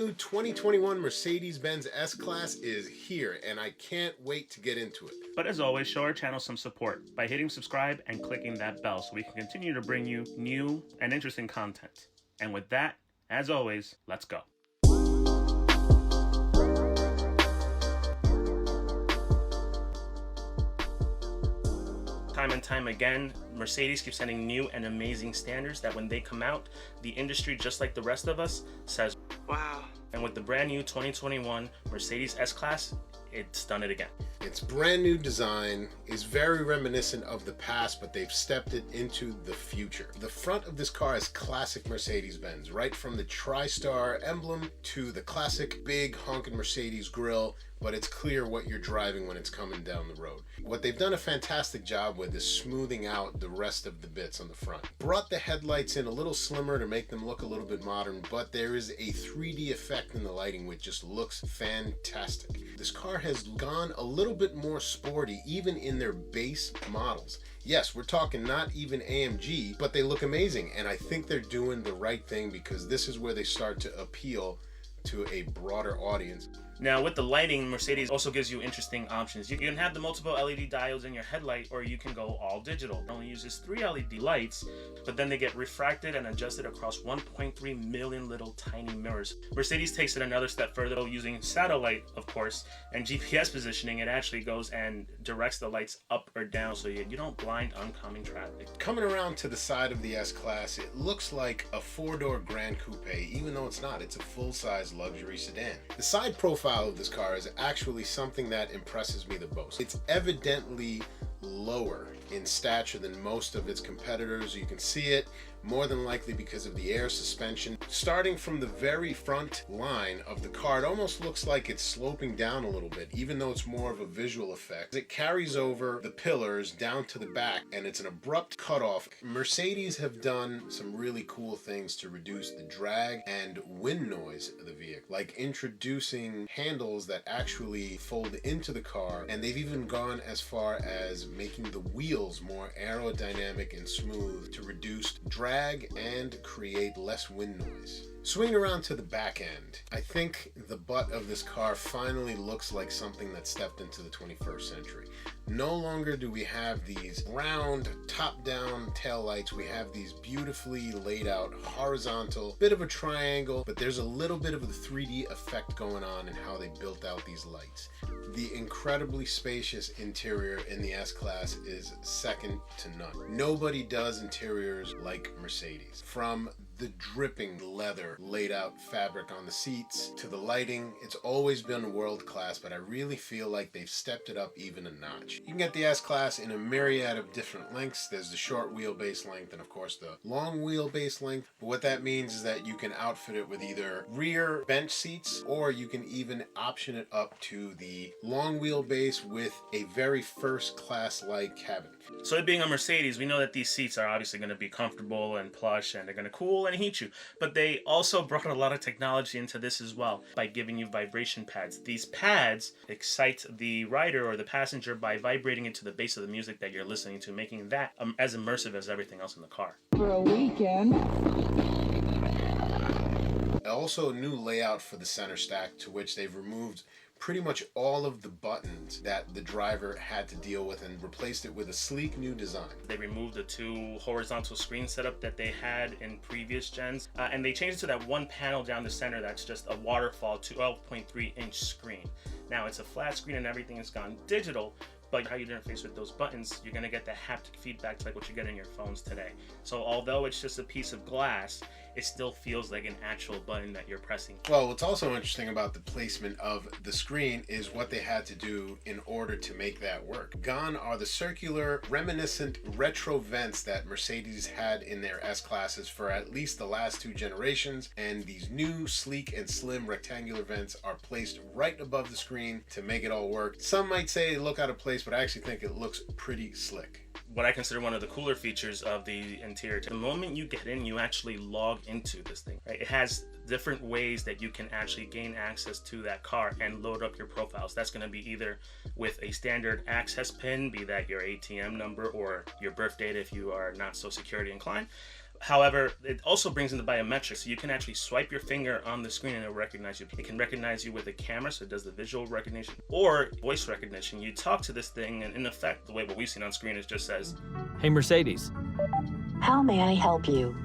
new 2021 Mercedes-Benz S-Class is here, and I can't wait to get into it. But as always, show our channel some support by hitting subscribe and clicking that bell so we can continue to bring you new and interesting content. And with that, as always, let's go. Time and time again, Mercedes keeps setting new and amazing standards that when they come out, the industry, just like the rest of us, says, wow. And with the brand new 2021 Mercedes S-Class, it's done it again. Its brand new design is very reminiscent of the past, but they've stepped it into the future. The front of this car is classic Mercedes-Benz, right from the TriStar emblem to the classic big honking Mercedes grille, but it's clear what you're driving when it's coming down the road. What they've done a fantastic job with is smoothing out the rest of the bits on the front. Brought the headlights in a little slimmer to make them look a little bit modern, but there is a 3D effect in the lighting which just looks fantastic. This car has gone a little bit more sporty even in their base models. Yes, we're talking not even AMG, but they look amazing, and I think they're doing the right thing because this is where they start to appeal to a broader audience. Now with the lighting, Mercedes also gives you interesting options. You can have the multiple LED diodes in your headlight, or you can go all digital. It only uses 3 LED lights, but then they get refracted and adjusted across 1.3 million little tiny mirrors. Mercedes takes it another step further, though, using satellite, of course, and GPS positioning. It actually goes and directs the lights up or down so you don't blind oncoming traffic. Coming around to the side of the S-Class, it looks like a 4-door Grand Coupe, even though it's not. It's a full-size luxury sedan. The side profile of this car is actually something that impresses me the most. It's evidently lower in stature than most of its competitors. You can see it more than likely because of the air suspension. Starting from the very front line of the car, it almost looks like it's sloping down a little bit, even though it's more of a visual effect. It carries over the pillars down to the back, and it's an abrupt cutoff. Mercedes have done some really cool things to reduce the drag and wind noise of the vehicle, like introducing handles that actually fold into the car, and they've even gone as far as making the wheels more aerodynamic and smooth to reduce drag and create less wind noise. Swinging around to the back end, I think the butt of this car finally looks like something that stepped into the 21st century. No longer do we have these round top-down taillights. We have these beautifully laid out horizontal, bit of a triangle, but there's a little bit of the 3D effect going on in how they built out these lights. The incredibly spacious interior in the S-Class is second to none. Nobody does interiors like Mercedes. From the dripping leather laid out fabric on the seats to the lighting, it's always been world class, but I really feel like they've stepped it up even a notch. You can get the S-Class in a myriad of different lengths. There's the short wheelbase length and of course the long wheelbase length. But what that means is that you can outfit it with either rear bench seats, or you can even option it up to the long wheelbase with a very first class like cabin. So it being a Mercedes, we know that these seats are obviously going to be comfortable and plush, and they're going to cool and heat you. But they also brought a lot of technology into this as well by giving you vibration pads. These pads excite the rider or the passenger by vibrating into the bass of the music that you're listening to, making that as immersive as everything else in the car. For a weekend. Also a new layout for the center stack, to which they've removed pretty much all of the buttons that the driver had to deal with and replaced it with a sleek new design. They removed the 2 horizontal screen setup that they had in previous gens, and they changed it to that one panel down the center that's just a waterfall 12.3-inch screen. Now it's a flat screen and everything has gone digital, but how you interface with those buttons, you're going to get the haptic feedback like what you get in your phones today. So although it's just a piece of glass, it still feels like an actual button that you're pressing. Well, what's also interesting about the placement of the screen is what they had to do in order to make that work. Gone are the circular, reminiscent retro vents that Mercedes had in their S-Classes for at least the last 2 generations, and these new, sleek and slim rectangular vents are placed right above the screen to make it all work. Some might say they look out of place, but I actually think it looks pretty slick. What I consider one of the cooler features of the interior, the moment you get in, you actually log into this thing, right? It has different ways that you can actually gain access to that car and load up your profiles. That's going to be either with a standard access pin, be that your ATM number or your birth date if you are not so security inclined, However, it also brings in the biometrics, so you can actually swipe your finger on the screen and it'll recognize you. It can recognize you with a camera, so it does the visual recognition, or voice recognition. You talk to this thing, and in effect, the way what we've seen on screen is just says, "Hey Mercedes, how may I help you?"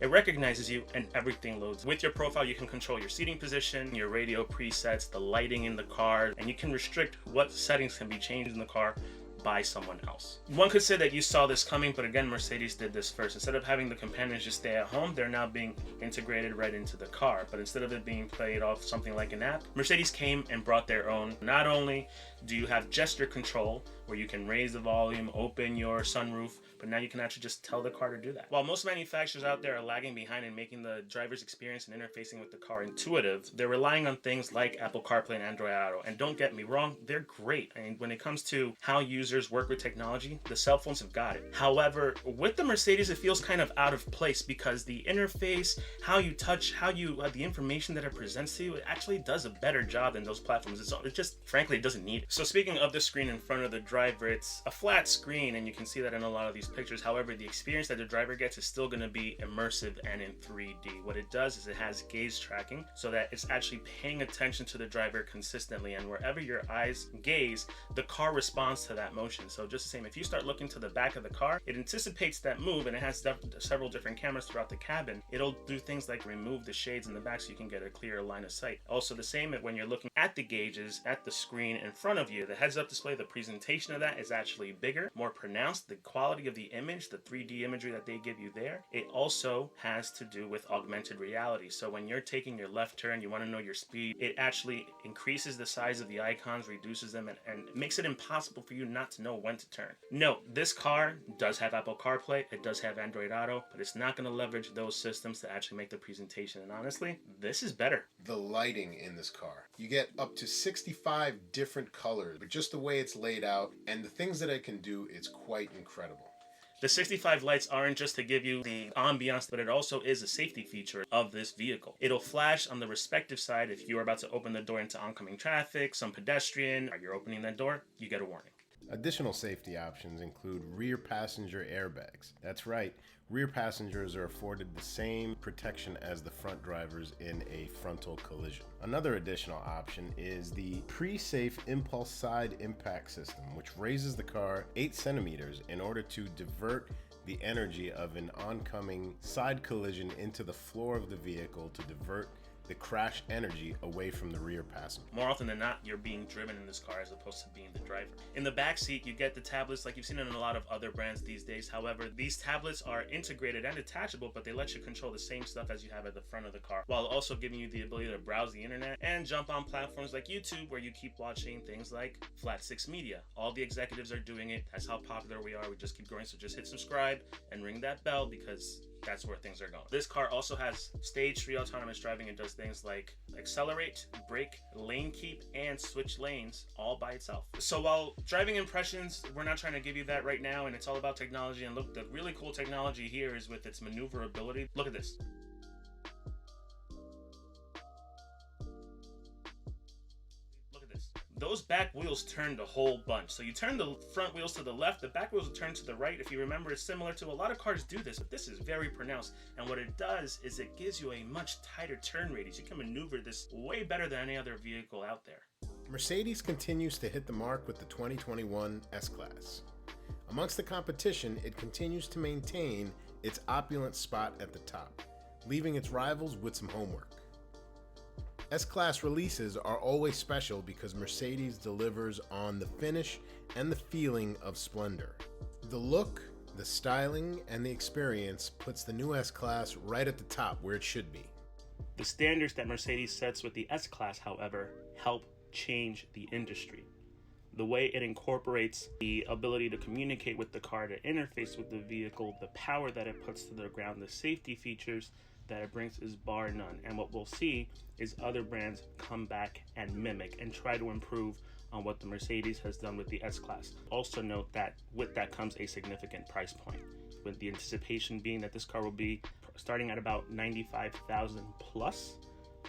It recognizes you and everything loads. With your profile, you can control your seating position, your radio presets, the lighting in the car, and you can restrict what settings can be changed in the car by someone else. One could say that you saw this coming, but again, Mercedes did this first. Instead of having the companions just stay at home, they're now being integrated right into the car. But instead of it being played off something like an app, Mercedes came and brought their own. Not only do you have gesture control, where you can raise the volume, open your sunroof, but now you can actually just tell the car to do that. While most manufacturers out there are lagging behind in making the driver's experience and interfacing with the car intuitive, they're relying on things like Apple CarPlay and Android Auto. And don't get me wrong, they're great. I mean, when it comes to how users work with technology, the cell phones have got it. However, with the Mercedes, it feels kind of out of place because the interface, how you touch, the information that it presents to you, it actually does a better job than those platforms. It just, frankly, it doesn't need it. So speaking of the screen in front of the driver, it's a flat screen, and you can see that in a lot of these pictures. However, the experience that the driver gets is still going to be immersive and in 3D. What it does is it has gaze tracking, so that it's actually paying attention to the driver consistently, and wherever your eyes gaze, the car responds to that motion. So just the same, if you start looking to the back of the car, it anticipates that move, and it has several different cameras throughout the cabin. It'll do things like remove the shades in the back so you can get a clearer line of sight. Also the same when you're looking at the gauges at the screen in front of you, the heads-up display, the presentation of that is actually bigger, more pronounced. The quality of the image, the 3D imagery that they give you there, it also has to do with augmented reality. So when you're taking your left turn, you want to know your speed, it actually increases the size of the icons, reduces them, and makes it impossible for you not to know when to turn. Note, this car does have Apple CarPlay, it does have Android Auto, but it's not going to leverage those systems to actually make the presentation. And honestly, this is better. The lighting in this car. You get up to 65 different colors, but just the way it's laid out and the things that it can do, it's quite incredible. The 65 lights aren't just to give you the ambiance, but it also is a safety feature of this vehicle. It'll flash on the respective side if you're about to open the door into oncoming traffic, some pedestrian, or you're opening that door, you get a warning. Additional safety options include rear passenger airbags. That's right, rear passengers are afforded the same protection as the front drivers in a frontal collision. Another additional option is the pre-safe impulse side impact system, which raises the car 8 centimeters in order to divert the energy of an oncoming side collision into the floor of the vehicle to divert the crash energy away from the rear passenger. More often than not, you're being driven in this car as opposed to being the driver. In the back seat, you get the tablets like you've seen in a lot of other brands these days. However, these tablets are integrated and detachable, but they let you control the same stuff as you have at the front of the car, while also giving you the ability to browse the internet and jump on platforms like YouTube, where you keep watching things like Flat 6 Media. All the executives are doing it. That's how popular we are. We just keep growing. So just hit subscribe and ring that bell, because that's where things are going. This car also has stage 3 autonomous driving and does things like accelerate, brake, lane keep, and switch lanes all by itself. So while driving impressions, we're not trying to give you that right now, and it's all about technology. And look, the really cool technology here is with its maneuverability. Look at this. Those back wheels turned a whole bunch. So you turn the front wheels to the left, the back wheels will turn to the right. If you remember, it's similar to a lot of cars do this, but this is very pronounced. And what it does is it gives you a much tighter turn radius. You can maneuver this way better than any other vehicle out there. Mercedes continues to hit the mark with the 2021 S-Class. Amongst the competition, it continues to maintain its opulent spot at the top, leaving its rivals with some homework. S-Class releases are always special because Mercedes delivers on the finish and the feeling of splendor. The look, the styling, and the experience puts the new S-Class right at the top where it should be. The standards that Mercedes sets with the S-Class, however, help change the industry. The way it incorporates the ability to communicate with the car, to interface with the vehicle, the power that it puts to the ground, the safety features that it brings is bar none. And what we'll see is other brands come back and mimic and try to improve on what the Mercedes has done with the S-Class. Also note that with that comes a significant price point, with the anticipation being that this car will be starting at about $95,000 plus.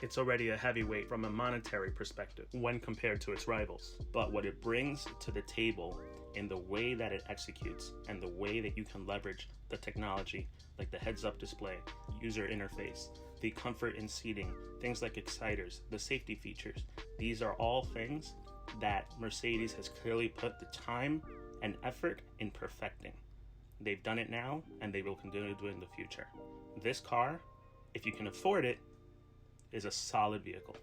It's already a heavyweight from a monetary perspective when compared to its rivals. But what it brings to the table in the way that it executes and the way that you can leverage the technology, like the heads-up display, user interface, the comfort in seating, things like exciters, the safety features. These are all things that Mercedes has clearly put the time and effort in perfecting. They've done it now, and they will continue to do it in the future. This car, if you can afford it, is a solid vehicle.